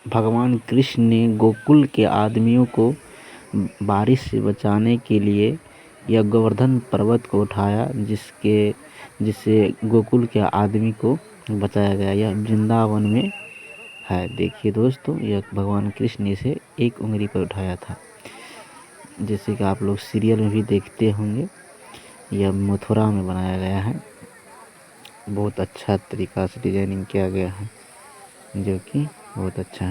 भगवान कृष्ण ने गोकुल के आदमियों को बारिश से बचाने के लिए यह गोवर्धन पर्वत को उठाया, जिससे गोकुल के आदमी को बचाया गया। यह वृंदावन में है। देखिए दोस्तों, यह भगवान कृष्ण ने इसे एक उंगली पर उठाया था, जैसे कि आप लोग सीरियल में भी देखते होंगे। यह मथुरा में बनाया गया है। बहुत अच्छा तरीका से डिजाइनिंग किया गया है, जो कि बहुत अच्छा है।